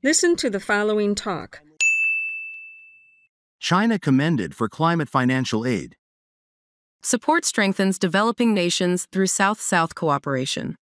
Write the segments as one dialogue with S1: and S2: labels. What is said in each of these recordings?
S1: Listen to the following talk.
S2: China commended for climate financial aid.
S3: Support strengthens developing nations through South-South cooperation.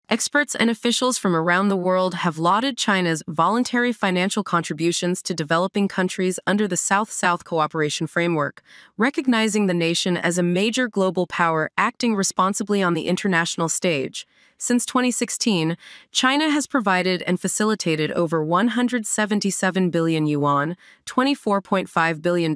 S3: Experts and officials from around the world have lauded China's voluntary financial contributions to developing countries under the South-South cooperation framework, recognizing the nation as a major global power acting responsibly on the international stage. Since 2016, China has provided and facilitated over 177 billion yuan, $24.5 billion,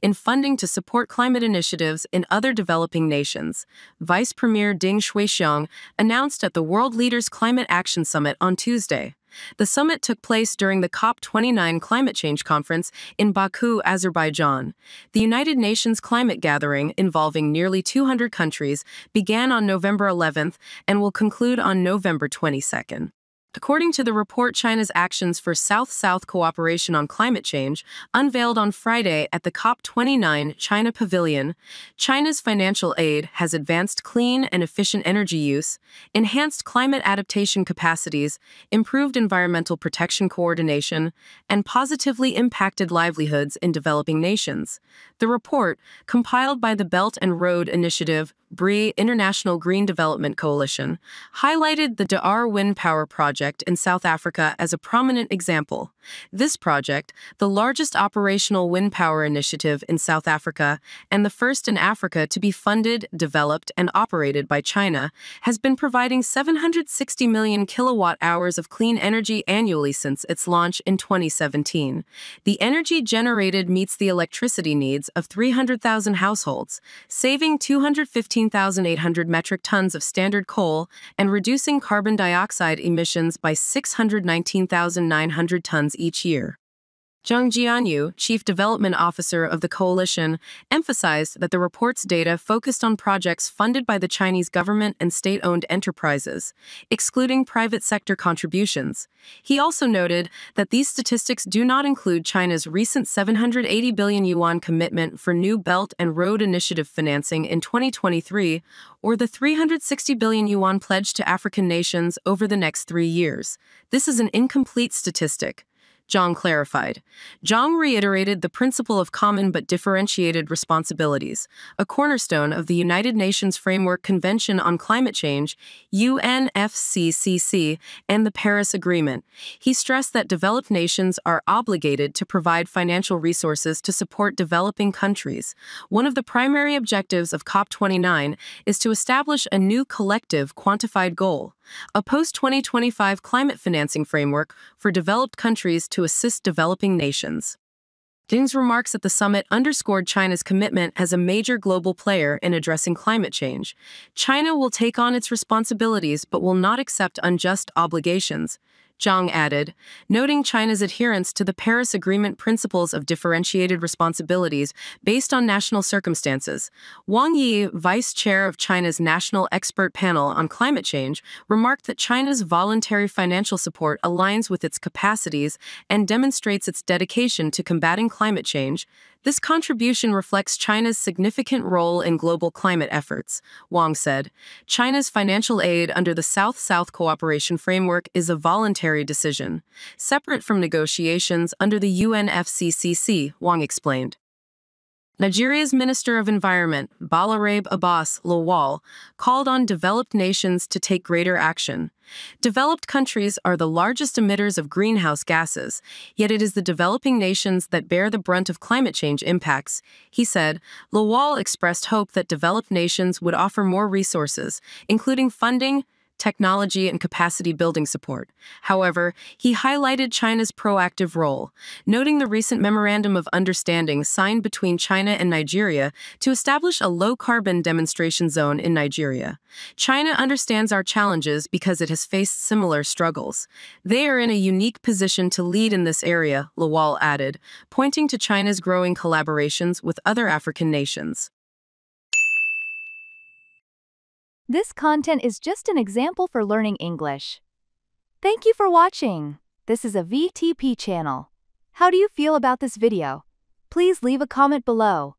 S3: in funding to support climate initiatives in other developing nations. Vice Premier Ding Xuexiang announced at the World Leaders Climate Action Summit on Tuesday. The summit took place during the COP29 climate change conference in Baku, Azerbaijan. The United Nations climate gathering, involving nearly 200 countries, began on November 11th and will conclude on November 22nd. According to the report, China's actions for South-South cooperation on climate change, unveiled on Friday at the COP29 China Pavilion, China's financial aid has advanced clean and efficient energy use, enhanced climate adaptation capacities, improved environmental protection coordination, and positively impacted livelihoods in developing nations. The report, compiled by the Belt and Road Initiative, BRI International Green Development Coalition, highlighted the Dar Wind Power Project in South Africa as a prominent example. This project, the largest operational wind power initiative in South Africa and the first in Africa to be funded, developed, and operated by China, has been providing 760 million kilowatt-hours of clean energy annually since its launch in 2017. The energy generated meets the electricity needs of 300,000 households, saving 215,800 metric tons of standard coal and reducing carbon dioxide emissions by 619,900 tons each year. Zhang Jianyu, Chief Development Officer of the coalition, emphasized that the report's data focused on projects funded by the Chinese government and state-owned enterprises, excluding private sector contributions. He also noted that these statistics do not include China's recent 780 billion yuan commitment for new Belt and Road Initiative financing in 2023, or the 360 billion yuan pledged to African nations over the next 3 years. This is an incomplete statistic, Zhang clarified. Zhang reiterated the principle of common but differentiated responsibilities, a cornerstone of the United Nations Framework Convention on Climate Change, UNFCCC, and the Paris Agreement. He stressed that developed nations are obligated to provide financial resources to support developing countries. One of the primary objectives of COP29 is to establish a new collective quantified goal, a post-2025 climate financing framework for developed countries to assist developing nations. Ding's remarks at the summit underscored China's commitment as a major global player in addressing climate change. China will take on its responsibilities but will not accept unjust obligations, Zhang added, noting China's adherence to the Paris Agreement principles of differentiated responsibilities based on national circumstances. Wang Yi, vice chair of China's National Expert Panel on Climate Change, remarked that China's voluntary financial support aligns with its capacities and demonstrates its dedication to combating climate change. This contribution reflects China's significant role in global climate efforts, Wang said. China's financial aid under the South-South cooperation framework is a voluntary decision, separate from negotiations under the UNFCCC, Wang explained. Nigeria's Minister of Environment, Balarabe Abbas Lawal, called on developed nations to take greater action. Developed countries are the largest emitters of greenhouse gases, yet it is the developing nations that bear the brunt of climate change impacts, he said. Lawal expressed hope that developed nations would offer more resources, including funding, technology, and capacity-building support. However, he highlighted China's proactive role, noting the recent Memorandum of Understanding signed between China and Nigeria to establish a low-carbon demonstration zone in Nigeria. China understands our challenges because it has faced similar struggles. They are in a unique position to lead in this area, Lawal added, pointing to China's growing collaborations with other African nations.
S4: This content is just an example for learning English. Thank you for watching. This is a VTP channel. How do you feel about this video? Please leave a comment below.